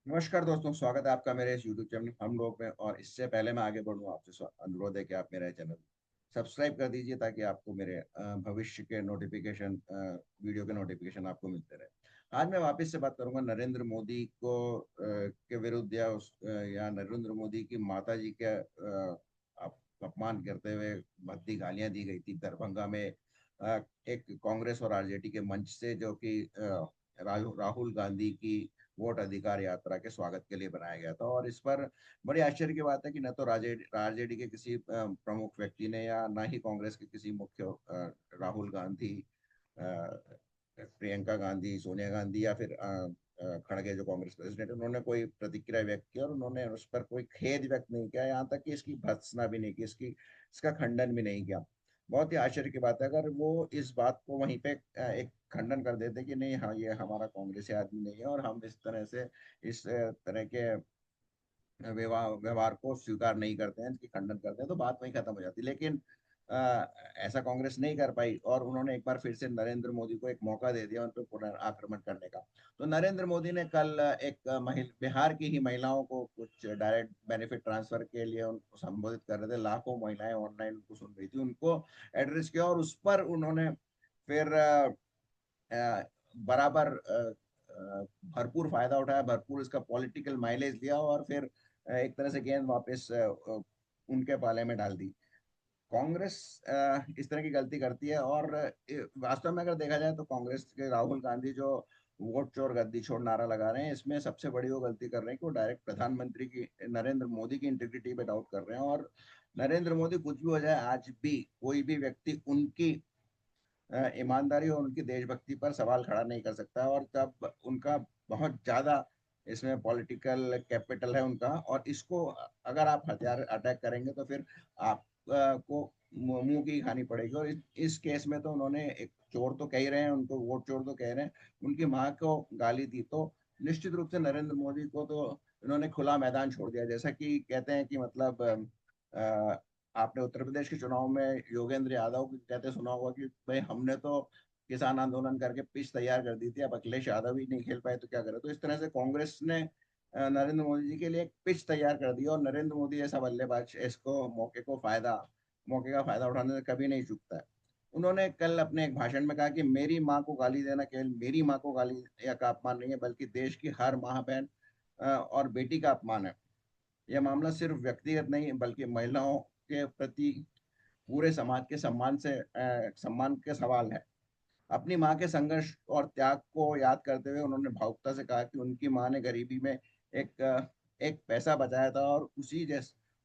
नमस्कार दोस्तों, स्वागत है आपका मेरे इस यूट्यूब चैनल हम लोग में। और इससे पहले मैं आगे बढ़ूँ, आपसे अनुरोध है कि आप मेरा चैनल सब्सक्राइब कर दीजिए ताकि आपको मेरे भविष्य के नोटिफिकेशन, वीडियो के नोटिफिकेशन आपको मिलते रहे। आज मैं वापस से बात करूंगा नरेंद्र मोदी को के विरुद्ध, या नरेंद्र मोदी की माता जी के अपमान करते हुए भद्दी गालियां दी गई थी दरभंगा में, एक कांग्रेस और आरजेडी के मंच से, जो कि राहुल गांधी की वोट अधिकार यात्रा के स्वागत के लिए बनाया गया था। और इस पर बड़ी आश्चर्य की बात है कि न तो आरजेडी के किसी प्रमुख व्यक्ति ने, या न ही कांग्रेस के किसी मुख्य राहुल गांधी, प्रियंका गांधी, सोनिया गांधी, या फिर खड़गे जो कांग्रेस प्रेसिडेंट, उन्होंने कोई प्रतिक्रिया व्यक्त की और उन्होंने उस पर कोई खेद व्यक्त नहीं किया, यहाँ तक कि इसकी भर्त्सना भी नहीं की, इसका खंडन भी नहीं किया। बहुत ही आश्चर्य की बात है। अगर वो इस बात को वहीं पे एक खंडन कर देते कि नहीं, हाँ, ये हमारा कांग्रेसी आदमी नहीं है और हम इस तरह से, इस तरह के व्यवहार को स्वीकार नहीं करते हैं, इसकी खंडन करते हैं, तो बात वहीं खत्म हो जाती। लेकिन अ, ऐसा कांग्रेस नहीं कर पाई और उन्होंने एक बार फिर से नरेंद्र मोदी को एक मौका दे दिया उन पर पुनर्आक्रमण करने का। तो नरेंद्र मोदी ने कल एक बिहार की ही महिलाओं को कुछ डायरेक्ट बेनिफिट ट्रांसफर के लिए उनको संबोधित कर रहे थे। लाखों महिलाएं ऑनलाइन उनको सुन रही थी, उनको एड्रेस किया और उस पर उन्होंने फिर अ, बराबर भरपूर फायदा उठाया, भरपूर इसका पॉलिटिकल माइलेज लिया और फिर एक तरह से गेंद वापस उनके पाले में डाल दी। कांग्रेस इस तरह की गलती करती है। और वास्तव में अगर देखा जाए तो कांग्रेस के राहुल गांधी जो वोट चोर गद्दी छोड़ नारा लगा रहे हैं, इसमें सबसे बड़ी वो गलती कर रहे हैं कि वो डायरेक्ट प्रधानमंत्री की, नरेंद्र मोदी की इंटीग्रिटी पे डाउट कर रहे हैं। और नरेंद्र मोदी कुछ भी हो जाए, आज भी कोई भी व्यक्ति उनकी ईमानदारी और उनकी देशभक्ति पर सवाल खड़ा नहीं कर सकता। और तब उनका बहुत ज्यादा इसमें पॉलिटिकल कैपिटल है उनका, और इसको अगर आप हथियार अटैक करेंगे तो फिर आप को मुंह की खानी पड़ेगी। और इस केस में तो उन्होंने एक चोर तो कह ही रहे हैं, उनको वोट चोर तो कह रहे हैं, उनकी माँ को गाली दी, तो निश्चित रूप से नरेंद्र मोदी को तो इन्होंने खुला मैदान छोड़ दिया। जैसा कि कहते हैं कि मतलब आपने उत्तर प्रदेश के चुनाव में योगेंद्र यादव को कहते सुना होगा कि भाई, हमने तो किसान आंदोलन करके पिच तैयार कर दी थी, अब अखिलेश यादव ही नहीं खेल पाए तो क्या करें। तो इस तरह से कांग्रेस ने नरेंद्र मोदी जी के लिए एक पिच तैयार कर दी। और नरेंद्र मोदी जैसा बल्लेबाज इसको मौके का फायदा उठाने से कभी नहीं चूकता है। उन्होंने कल अपने एक भाषण में कहा कि मेरी माँ को गाली देना केवल मेरी माँ को गाली या का अपमान नहीं है, बल्कि देश की हर माँ, बहन और बेटी का अपमान है। यह मामला सिर्फ व्यक्तिगत नहीं बल्कि महिलाओं के प्रति पूरे समाज के सम्मान के सवाल है। अपनी माँ के संघर्ष और त्याग को याद करते हुए उन्होंने भावुकता से कहा कि उनकी माँ ने गरीबी में एक पैसा बचाया था, और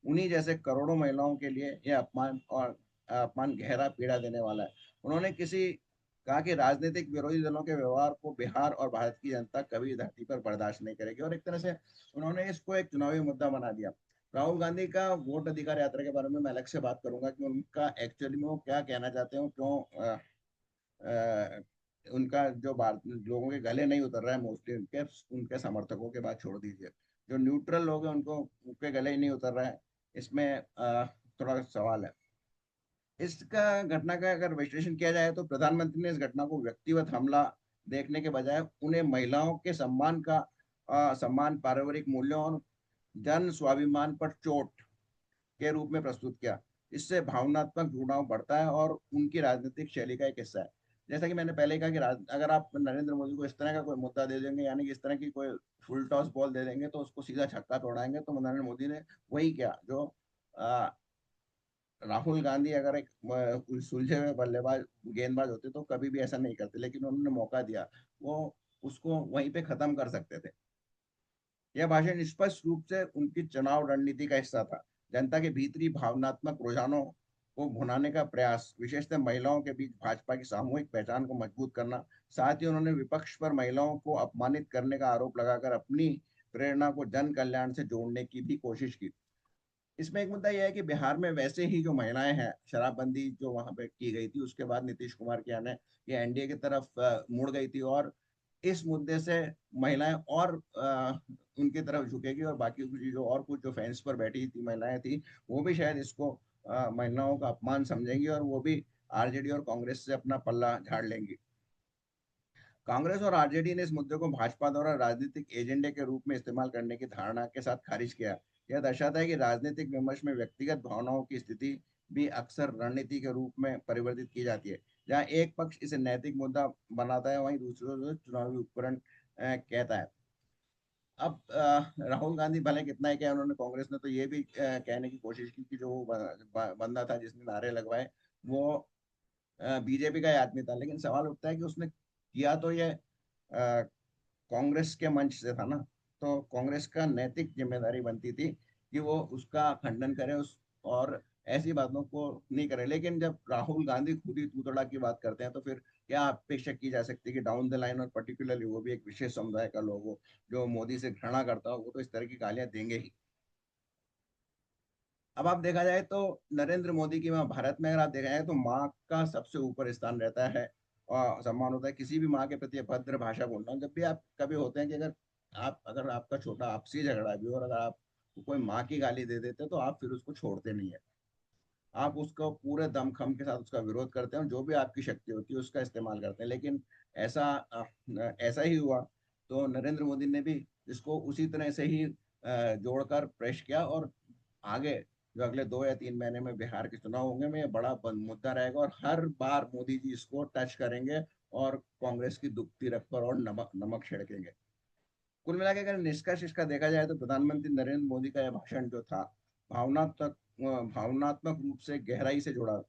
उन्हीं जैसे करोड़ों महिलाओं के लिए यह अपमान गहरा पीड़ा देने वाला है। उन्होंने कहा कि राजनीतिक विरोधी दलों के व्यवहार को बिहार और भारत की जनता कभी धरती पर बर्दाश्त नहीं करेगी। और एक तरह से उन्होंने इसको एक चुनावी मुद्दा बना दिया। राहुल गांधी का वोट अधिकार यात्रा के बारे में मैं अलग से बात करूंगा कि उनका एक्चुअली में वो क्या कहना चाहते हैं, क्यों अ, उनका जो भारत लोगों के गले नहीं उतर रहा है, मोस्टली उनके उनके समर्थकों के बात छोड़ दीजिए, जो न्यूट्रल लोग हैं उनको उनके गले ही नहीं उतर रहा है, इसमें थोड़ा सवाल है। इसका घटना का अगर विश्लेषण किया जाए तो प्रधानमंत्री ने इस घटना को व्यक्तिगत हमला देखने के बजाय उन्हें महिलाओं के सम्मान, पारिवारिक मूल्यों और जन स्वाभिमान पर चोट के रूप में प्रस्तुत किया। इससे भावनात्मक जुड़ाव बढ़ता है और उनकी राजनीतिक शैली का एक हिस्सा है। जैसा कि मैंने पहले कहा कि अगर आप नरेंद्र मोदी को इस तरह का कोई मुद्दा दे देंगे, यानी कि इस तरह की कोई फुल टॉस बॉल दे देंगे तो उसको सीधा छक्का तोड़ाएंगे, तो नरेंद्र मोदी ने वही किया जो आ, राहुल गांधी अगर एक सुलझे हुए बल्लेबाज गेंदबाज होते तो कभी भी ऐसा नहीं करते, लेकिन उन्होंने मौका दिया, वो उसको वहीं पे खत्म कर सकते थे। यह भाषण स्पष्ट रूप से उनकी चुनाव रणनीति का हिस्सा था। जनता के भीतरी भावनात्मक रुझानों को भुनाने का प्रयास, विशेषतः महिलाओं के बीच भाजपा की सामूहिक पहचान को मजबूत करना। साथ ही उन्होंने विपक्ष पर महिलाओं को अपमानित करने का आरोप लगाकर अपनी प्रेरणा को जन कल्याण से जोड़ने की भी कोशिश की। इसमें एक मुद्दा यह है कि बिहार में वैसे ही जो महिलाएं हैं, शराबबंदी जो वहां पे की गई थी, उसके बाद नीतीश कुमार की आने ये एनडीए की तरफ मुड़ गई थी, और इस मुद्दे से महिलाएं और उनकी तरफ झुकेगी, और बाकी कुछ जो फेंस पर बैठी थी महिलाएं थी, वो भी शायद इसको महिलाओं का अपमान समझेंगी और वो भी आरजेडी और कांग्रेस से अपना पल्ला झाड़ लेंगी। कांग्रेस और आरजेडी ने इस मुद्दे को भाजपा द्वारा राजनीतिक एजेंडे के रूप में इस्तेमाल करने की धारणा के साथ खारिज किया। यह दर्शाता है कि राजनीतिक विमर्श में व्यक्तिगत भावनाओं की स्थिति भी अक्सर रणनीति के रूप में परिवर्तित की जाती है। जहां एक पक्ष इसे नैतिक मुद्दा बनाता है, वहीं दूसरा जो चुनावी उपकरण कहता है। अब राहुल गांधी भले कितना ही क्या, उन्होंने कांग्रेस ने तो ये भी कहने की कोशिश की कि जो वो बंदा था जिसने नारे लगवाए, वो बीजेपी का ही आदमी था। लेकिन सवाल उठता है कि उसने किया तो ये कांग्रेस के मंच से था ना। तो कांग्रेस का नैतिक जिम्मेदारी बनती थी कि वो उसका खंडन करे, उस और ऐसी बातों को नहीं करे। लेकिन जब राहुल गांधी खुद ही तू तड़ाक की बात करते हैं, तो फिर क्या अपेक्षा की जा सकती है कि डाउन द लाइन, और पर्टिकुलरली वो भी एक विशेष समुदाय का लोग हो जो मोदी से घृणा करता हो, वो तो इस तरह की गालियां देंगे ही। अब आप देखा जाए तो नरेंद्र मोदी की माँ भारत में, अगर आप देखा जाए तो माँ का सबसे ऊपर स्थान रहता है और सम्मान होता है। किसी भी माँ के प्रति अभद्र भाषा बोलना, जब भी आप कभी होते हैं कि अगर आपका छोटा आपसी झगड़ा भी हो, और अगर आप कोई माँ की गाली दे देते हैं, तो आप फिर उसको छोड़ते नहीं है। आप उसको पूरे दमखम के साथ उसका विरोध करते हैं, और जो भी आपकी शक्ति होती है उसका इस्तेमाल करते हैं। लेकिन ऐसा ऐसा ही हुआ। तो नरेंद्र मोदी ने भी इसको उसी तरह से ही जोड़कर पेश किया। और आगे जो अगले 2 या 3 महीने में बिहार के चुनाव होंगे में, ये बड़ा मुद्दा रहेगा, और हर बार मोदी जी इसको टच करेंगे और कांग्रेस की दुखती रख पर और नमक नमक छिड़केंगे। कुल मिला के अगर निष्कर्ष इसका देखा जाए, तो प्रधानमंत्री नरेंद्र मोदी का यह भाषण जो था, भावनात्मक रूप से गहराई से जुड़ा।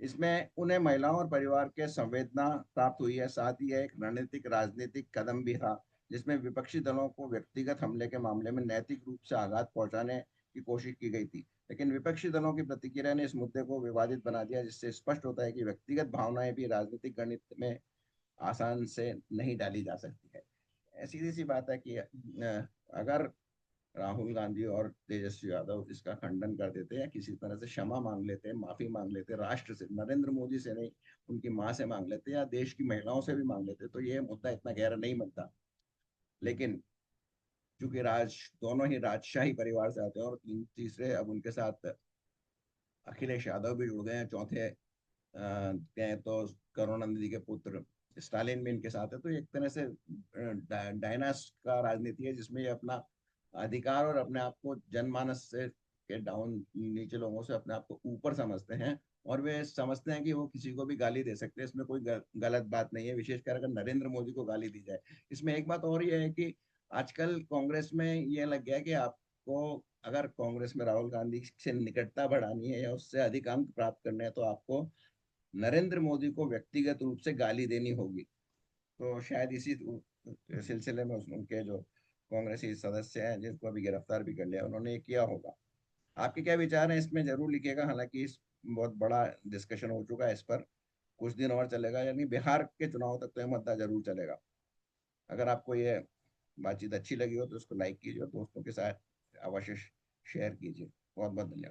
इसमें उन्हें महिलाओं और परिवार के संवेदना प्राप्त हुई है। साथ ही यह एक रणनीतिक राजनीतिक कदम भी था, जिसमें विपक्षी दलों को व्यक्तिगत हमले के मामले में नैतिक रूप से आघात पहुंचाने की कोशिश की गई थी। लेकिन विपक्षी दलों की प्रतिक्रिया ने इस मुद्दे को विवादित बना दिया, जिससे स्पष्ट होता है कि व्यक्तिगत भावनाएं भी राजनीतिक गणित में आसान से नहीं डाली जा सकती है। सीधी सी बात है कि अगर राहुल गांधी और तेजस्वी यादव इसका खंडन कर देते हैं, किसी तरह से क्षमा मांग लेते हैं, माफी मांग लेते हैं, राष्ट्र से, नरेंद्र मोदी से नहीं, उनकी माँ से मांग लेते, या देश की महिलाओं से भी मांग लेते, तो ये मुद्दा इतना गहरा नहीं बनता। लेकिन चूंकि दोनों ही राजशाही परिवार से आते हैं, और तीसरे अब उनके साथ अखिलेश यादव भी जुड़ गए हैं, चौथे कहें तो करुणानिधि के पुत्र स्टालिन भी इनके साथ है। तो एक तरह से डायनास का राजनीति है, जिसमें ये अपना अधिकार और अपने आप को जनमानस से के डाउन, नीचे लोगों से अपने आप को ऊपर समझते हैं। और वे समझते हैं कि वो किसी को भी गाली दे सकते हैं, इसमें कोई गलत बात नहीं है, विशेषकर अगर नरेंद्र मोदी को गाली दी जाए। इसमें एक बात और ये है कि आजकल कांग्रेस में ये लग गया कि आपको, अगर कांग्रेस में राहुल गांधी से निकटता बढ़ानी है या उससे अधिक अंक प्राप्त करने हैं, तो आपको नरेंद्र मोदी को व्यक्तिगत रूप से गाली देनी होगी। तो शायद इसी सिलसिले में उनके जो कांग्रेसी सदस्य हैं, जिनको अभी गिरफ्तार भी कर लिया, उन्होंने ये किया होगा। आपके क्या विचार हैं इसमें, जरूर लिखिएगा। हालांकि इस बहुत बड़ा डिस्कशन हो चुका है इस पर, कुछ दिन और चलेगा, यानी बिहार के चुनाव तक तो यह मुद्दा जरूर चलेगा। अगर आपको ये बातचीत अच्छी लगी हो तो उसको लाइक कीजिए, और दोस्तों के साथ अवश्य शेयर कीजिए। बहुत बहुत धन्यवाद।